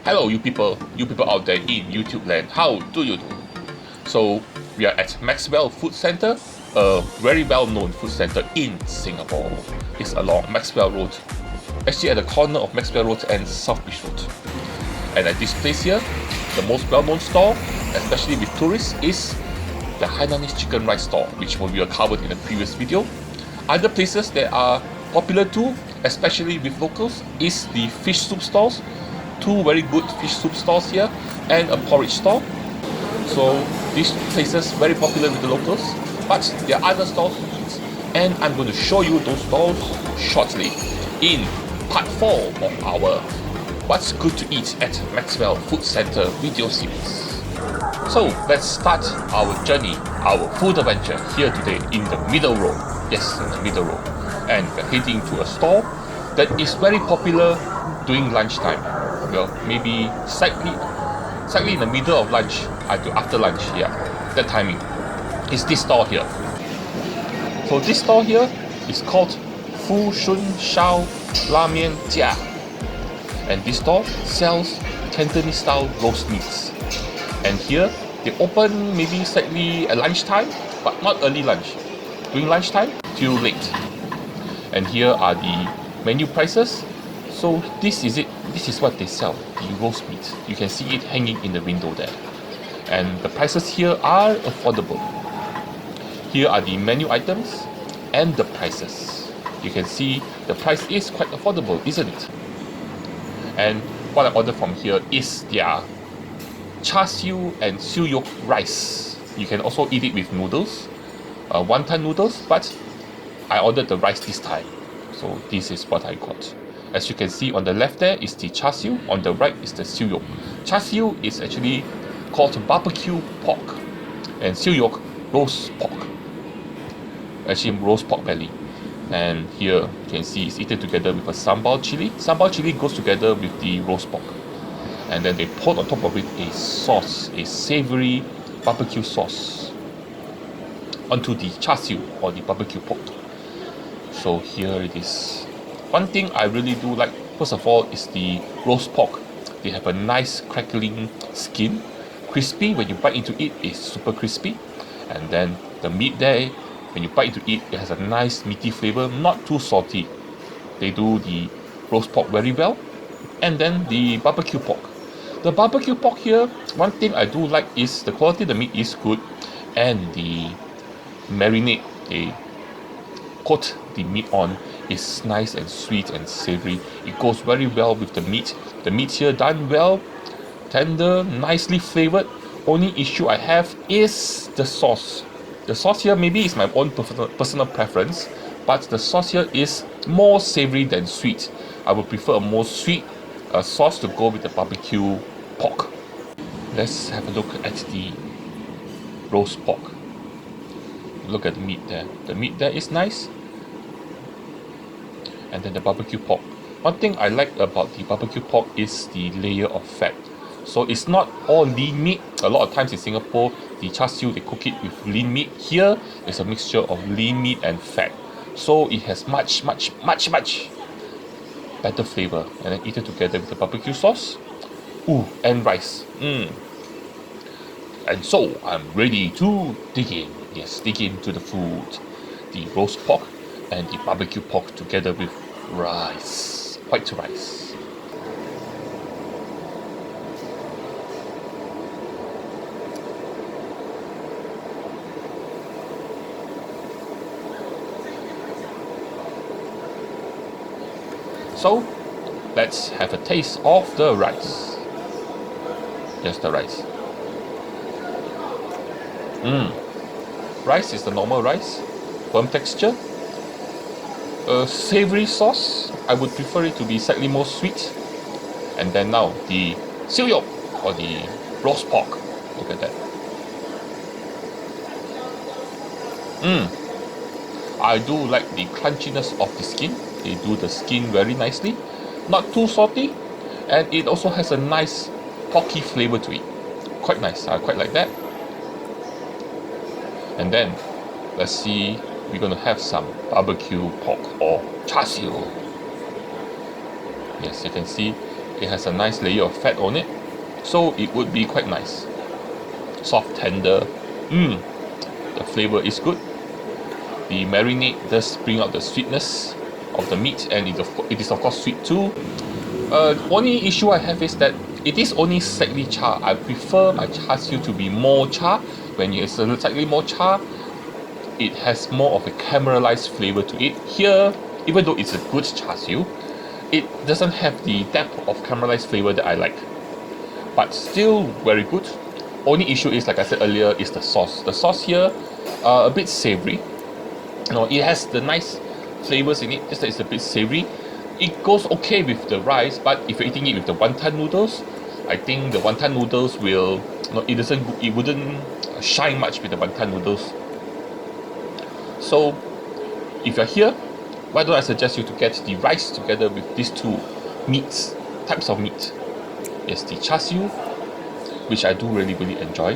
Hello you people out there in YouTube land, how do you do? So we are at Maxwell Food Centre, a very well known food centre in Singapore. It's along Maxwell Road, actually at the corner of Maxwell Road and South Beach Road. And at this place here, the most well known store, especially with tourists, is the Hainanese chicken rice store, which we have covered in the previous video. Other places that are popular too, especially with locals, is the fish soup stalls. Two very good fish soup stalls here and a porridge stall. So these places very popular with the locals, but there are other stalls to eat, and I'm going to show you those stalls shortly in part 4 of our What's Good to Eat at Maxwell Food Centre video series. So let's start our journey, our food adventure here today in the middle row. Yes, in the middle row. And we're heading to a store that is very popular during lunchtime. Well, maybe slightly in the middle of lunch, after lunch, yeah, that timing. Is this store here. So this store here is called Fu Shun Shao La Mian Jia. And this store sells Cantonese style roast meats. And here they open maybe slightly at lunchtime, but not early lunch. During lunchtime till late. And here are the menu prices. So this is it. This is what they sell, the roast meat. You can see it hanging in the window there. And the prices here are affordable. Here are the menu items and the prices. You can see the price is quite affordable, isn't it? And what I ordered from here is their char siu and siu yok rice. You can also eat it with noodles, wonton noodles, but I ordered the rice this time. So this is what I got. As you can see on the left there is the char siu, on the right is the siu yok. Char siu is actually called barbecue pork, and siu yok roast pork. Actually roast pork belly. And here you can see it's eaten together with a sambal chili. Sambal chili goes together with the roast pork. And then they pour on top of it a sauce, a savoury barbecue sauce onto the char siu or the barbecue pork. So here it is. One thing I really do like, first of all, is the roast pork. They have a nice crackling skin, crispy. When you bite into it, it's super crispy. And then the meat there, when you bite into it, it has a nice meaty flavor, not too salty. They do the roast pork very well. And then the barbecue pork. The barbecue pork here, one thing I do like is the quality of the meat is good, and the marinade they coat the meat on is nice and sweet and savoury. It goes very well with the meat. The meat here done well, tender, nicely flavoured. Only issue I have is the sauce. The sauce here maybe is my own personal preference, but the sauce here is more savoury than sweet. I would prefer a more sweet sauce to go with the barbecue pork. Let's have a look at the roast pork. Look at the meat there. The meat there is nice. And then the barbecue pork. One thing I like about the barbecue pork is the layer of fat. So it's not all lean meat. A lot of times in Singapore, the char siu they cook it with lean meat. Here it's a mixture of lean meat and fat. So it has much better flavor. And then eat it together with the barbecue sauce. Ooh, and rice. And so I'm ready to dig in. Yes, dig into the food. The roast pork and the barbecue pork together with rice, white rice. So let's have a taste of the rice. Just the rice. Rice is the normal rice, firm texture. A savoury sauce, I would prefer it to be slightly more sweet. And then now the siu yok or the roast pork. Look at that. I do like the crunchiness of the skin. They do the skin very nicely, not too salty, and it also has a nice porky flavour to it. Quite nice. I quite like that. And then let's see, we're going to have some barbecue pork or char siu. Yes, you can see It has a nice layer of fat on it, so it would be quite nice. Soft, tender. The flavor is good. The marinade does bring out the sweetness of the meat, and it is of course sweet too. Only issue I have is that it is only slightly char. I prefer my char siu to be more char. When it's slightly more char, it has more of a caramelized flavor to it. Here, even though it's a good char siu, it doesn't have the depth of caramelized flavor that I like. But still very good. Only issue is, like I said earlier, is the sauce. The sauce here, a bit savory. It has the nice flavors in it, just that it's a bit savory. It goes okay with the rice, but if you're eating it with the wonton noodles, I think the wonton noodles will, it wouldn't shine much with the wonton noodles. So, if you're here, why don't I suggest you to get the rice together with these two types of meat. Yes, the char siu, which I do really enjoy,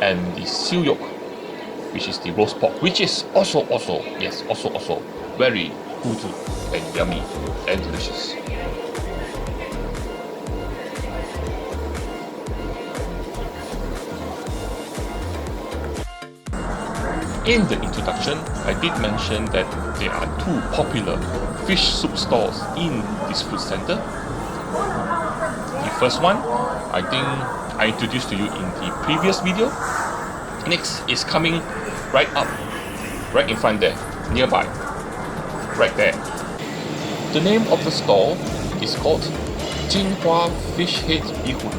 and the siu yok, which is the roast pork, which is also very good and yummy and delicious. In the introduction, I did mention that there are two popular fish soup stalls in this food center. The first one, I think I introduced to you in the previous video. Next is coming right up, right in front there, nearby, right there. The name of the stall is called Jin Hua Fish Head Bee Hoon,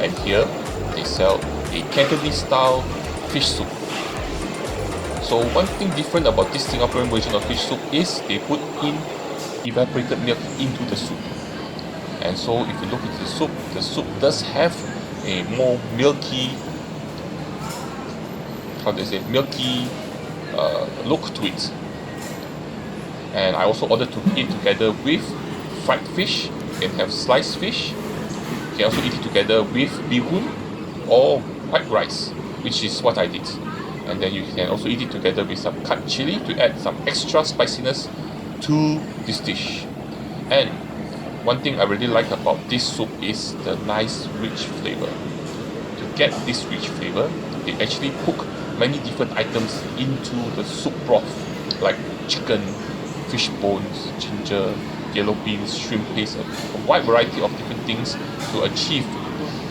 and here they sell a Cantonese style fish soup. So one thing different about this Singaporean version of fish soup is they put in evaporated milk into the soup. And so if you look at the soup does have a more milky, look to it. And I also ordered to eat together with fried fish. You can have sliced fish. You can also eat it together with bee hoon or white rice, which is what I did. And then you can also eat it together with some cut chili to add some extra spiciness to this dish. And one thing I really like about this soup is the nice rich flavor. To get this rich flavor, they actually cook many different items into the soup broth, like chicken, fish bones, ginger, yellow beans, shrimp paste, a wide variety of different things to achieve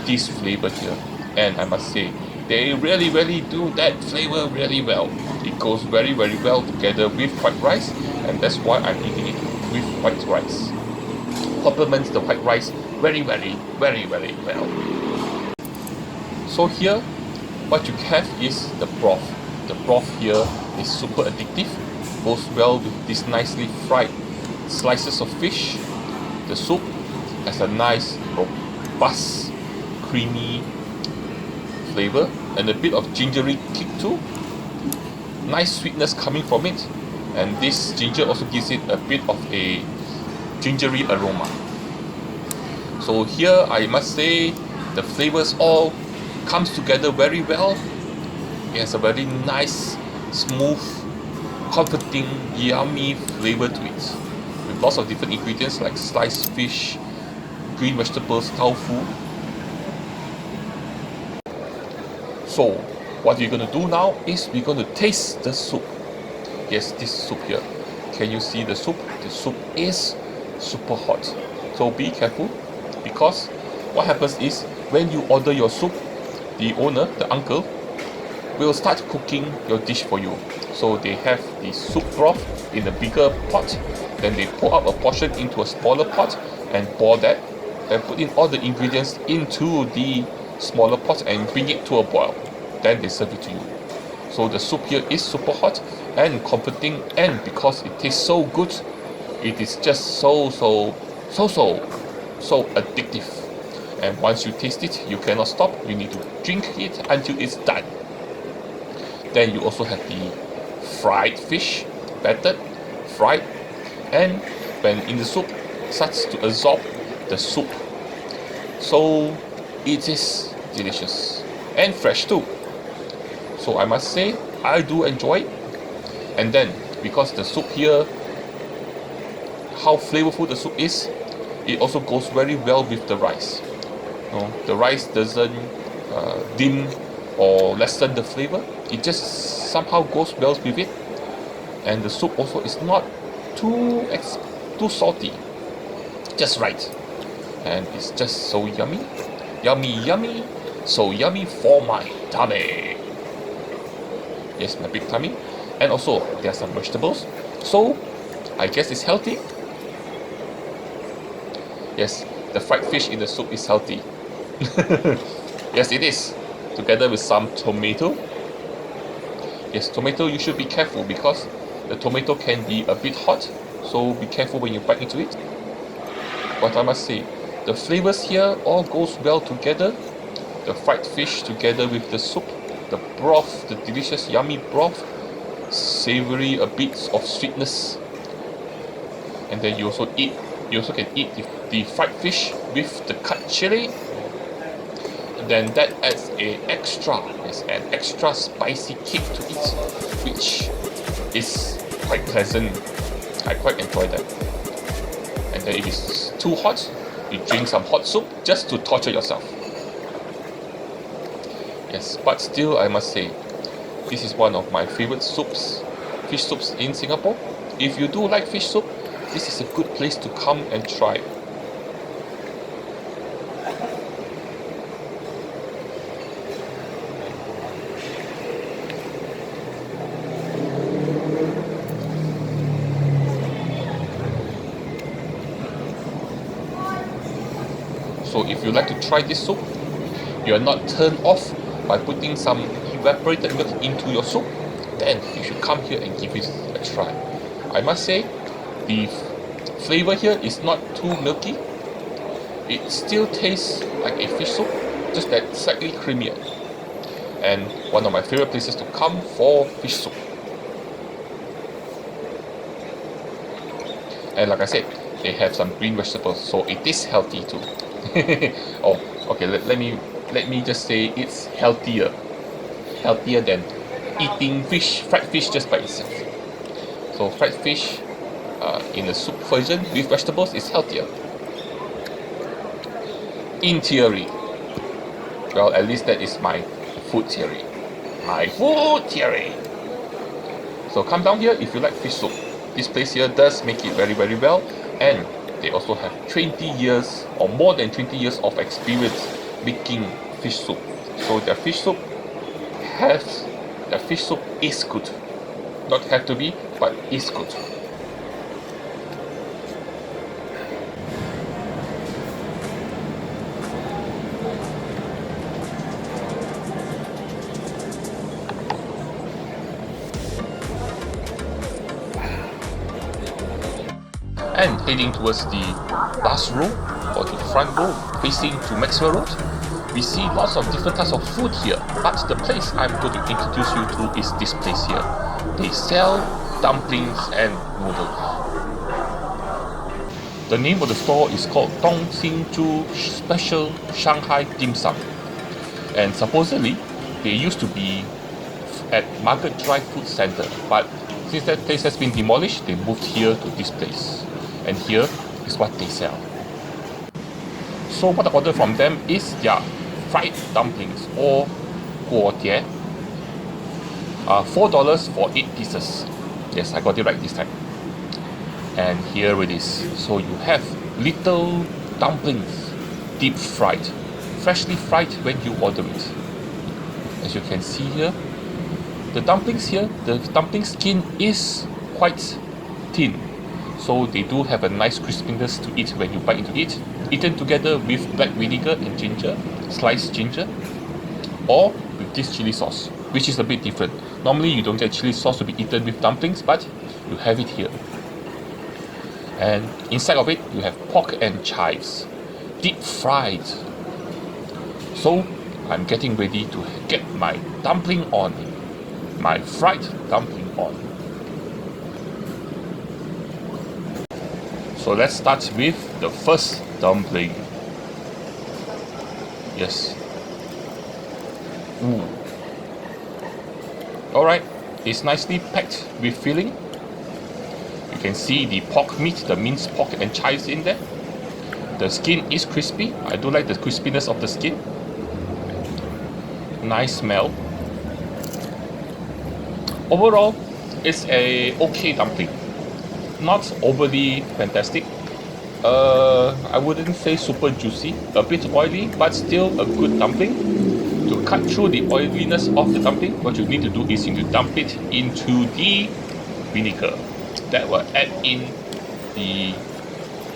this flavor here. And I must say, they really do that flavor really well. It goes very well together with white rice, and that's why I'm eating it with white rice. Complements the white rice very well. So here, what you have is the broth. The broth here is super addictive, goes well with these nicely fried slices of fish. The soup has a nice, robust, creamy flavor and a bit of gingery kick too. Nice sweetness coming from it, and this ginger also gives it a bit of a gingery aroma. So here I must say the flavors all comes together very well. It has a very nice, smooth, comforting, yummy flavor to it, with lots of different ingredients like sliced fish, green vegetables, tofu. So what we're going to do now is we're going to taste the soup. Yes, this soup here. Can you see the soup? The soup is super hot. So be careful, because what happens is when you order your soup, the owner, the uncle, will start cooking your dish for you. So they have the soup broth in a bigger pot, then they pour out a portion into a smaller pot and pour that, then put in all the ingredients into the smaller pot and bring it to a boil. Then they serve it to you. So the soup here is super hot and comforting, and because it tastes so good, it is just so addictive. And once you taste it, you cannot stop. You need to drink it until it's done. Then you also have the fried fish, battered, fried, and when in the soup, starts to absorb the soup. So it is delicious and fresh too. So I must say, I do enjoy it. And then because the soup here, how flavorful the soup is, it also goes very well with the rice. The rice doesn't dim or lessen the flavor. It just somehow goes well with it. And the soup also is not too salty, just right. And it's just so yummy, yummy, so yummy for my tummy. Yes, my big tummy. And also there are some vegetables, so I guess it's healthy. Yes, the fried fish in the soup is healthy. Yes, it is. Together with some tomato. Yes, tomato, you should be careful because the tomato can be a bit hot, so be careful when you bite into it. But I must say, the flavors here all goes well together. The fried fish together with the soup, the broth, the delicious yummy broth, savory, a bit of sweetness. And then you also can eat the fried fish with the cut chili. And then that adds an extra spicy kick to it, which is quite pleasant. I quite enjoy that. And then if it's too hot, you drink some hot soup just to torture yourself. Yes, but still I must say, this is one of my favorite soups, fish soups in Singapore. If you do like fish soup, this is a good place to come and try. So if you like to try this soup, you are not turned off by putting some evaporated milk into your soup, then you should come here and give it a try. I must say, the flavor here is not too milky. It still tastes like a fish soup, just that slightly creamier. And one of my favorite places to come for fish soup. And like I said, they have some green vegetables, so it is healthy too. Oh, okay. Let me just say it's healthier than eating fried fish just by itself. So fried fish in the soup version with vegetables is healthier. In theory. Well, at least that is my food theory. So come down here if you like fish soup. This place here does make it very, very well, and they also have 20 years or more than 20 years of experience making fish soup. So their fish soup is good. Not have to be, but is good. And heading towards the last row or the front row facing to Maxwell Road, we see lots of different types of food here, but the place I'm going to introduce you to is this place here. They sell dumplings and noodles. The name of the store is called Tong Special Shanghai Dim Sum, and supposedly they used to be at Market Drive Food Center, but since that place has been demolished, they moved here to this place. And here is what they sell. So what I ordered from them is their fried dumplings or guo tie. $4 for 8 pieces. Yes, I got it right this time. And here it is. So you have little dumplings, deep fried, freshly fried when you order it. As you can see here, the dumplings here, the dumpling skin is quite thin. So they do have a nice crispiness to it when you bite into it, eaten together with black vinegar and ginger, sliced ginger, or with this chili sauce, which is a bit different. Normally you don't get chili sauce to be eaten with dumplings, but you have it here. And inside of it you have pork and chives, deep fried. So I'm getting ready to get my dumpling on, my fried dumpling on. So let's start with the first dumpling. Yes. Ooh. Alright, it's nicely packed with filling. You can see the pork meat, the minced pork and chives in there. The skin is crispy. I do like the crispiness of the skin. Nice smell. Overall, it's a okay dumpling. Not overly fantastic. I wouldn't say super juicy. A bit oily, but still a good dumpling. To cut through the oiliness of the dumpling, what you need to do is you need to dump it into the vinegar. That will add in the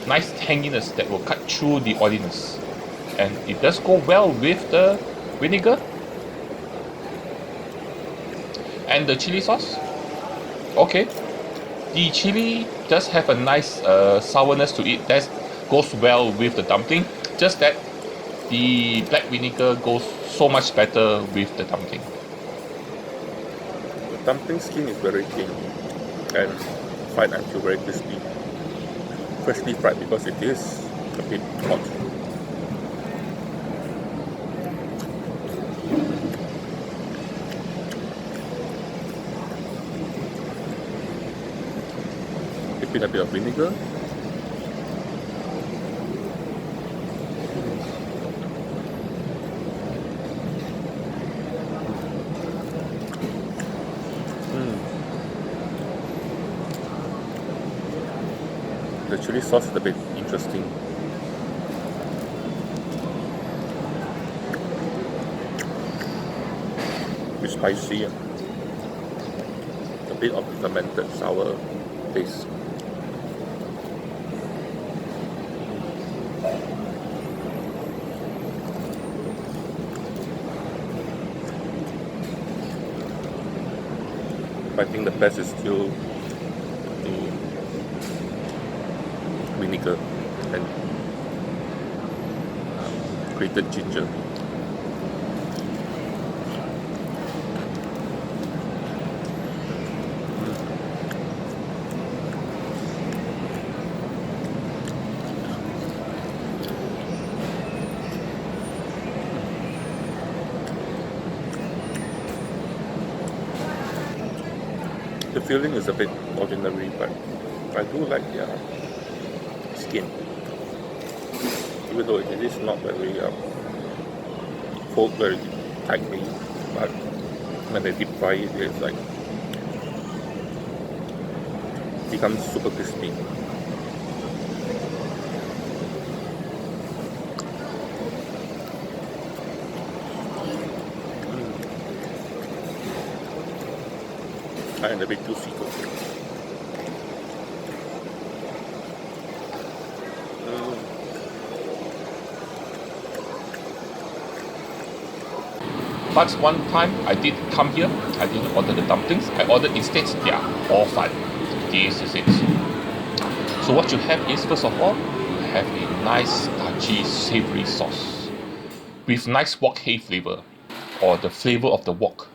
nice tanginess that will cut through the oiliness. And it does go well with the vinegar. And the chili sauce. Okay. The chili does have a nice sourness to it that goes well with the dumpling. Just that the black vinegar goes so much better with the dumpling. The dumpling skin is very thin and fried until very crispy. Freshly fried because it is a bit hot. Dip in a bit of vinegar. The chili sauce is a bit interesting. It's spicy. A bit of fermented sour taste. I think the best is still the vinegar and grated ginger. The filling is a bit ordinary, but I do like the skin. Even though it is not very fold very tightly, but when they deep fry it, it's like becomes super crispy. And a bit juicy too. But one time I did come here, I didn't order the dumplings, I ordered instead their hor fun. This is it. So what you have is, first of all, you have a nice starchy savory sauce with nice wok hei flavor, or the flavor of the wok,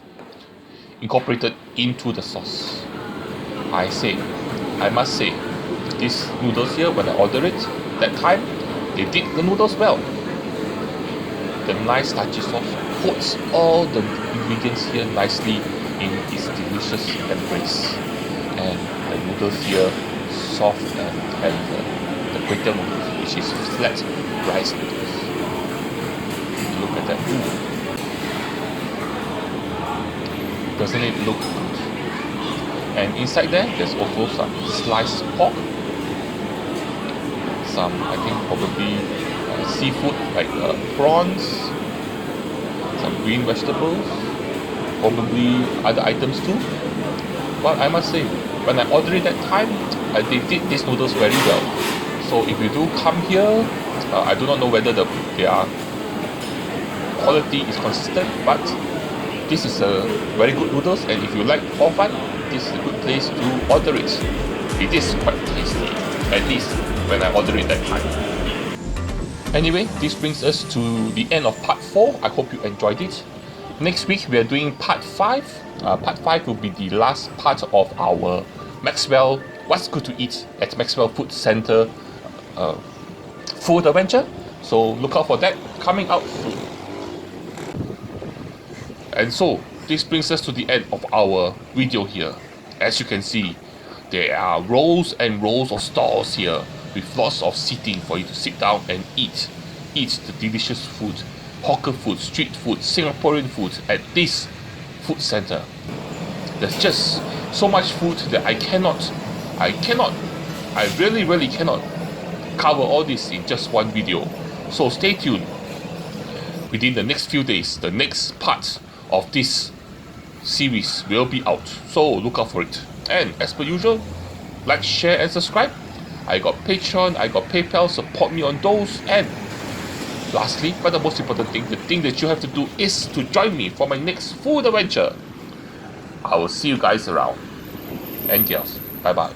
incorporated into the sauce. I must say, these noodles here, when I ordered it, that time, they did the noodles well. The nice starchy sauce coats all the ingredients here nicely in its delicious embrace. And the noodles here, soft and tender. The kway noodles, which is flat rice noodles. Look at that. Doesn't it look good? And inside there's also some sliced pork, some, I think, probably seafood like prawns, some green vegetables, probably other items too. But I must say, when I ordered it that time, they did these noodles very well. So if you do come here, I do not know whether their quality is consistent, but this is a very good noodles, and if you like hor fun, this is a good place to order it. It is quite tasty, at least when I ordered it that time. Anyway, this brings us to the end of part 4. I hope you enjoyed it. Next week we are doing part 5. Part 5 will be the last part of our Maxwell What's Good to Eat at Maxwell Food Center food adventure. So look out for that coming out soon. And so this brings us to the end of our video here. As you can see, there are rows and rows of stalls here with lots of seating for you to sit down and eat the delicious food, hawker food, street food, Singaporean food at this food center. There's just so much food that I really cannot cover all this in just one video. So stay tuned. Within the next few days, the next part of this series will be out, so look out for it. And as per usual, like, share and subscribe. I got Patreon, I got PayPal, support me on those. And lastly, but the most important thing, the thing that you have to do is to join me for my next food adventure. I will see you guys around. And yes, bye bye.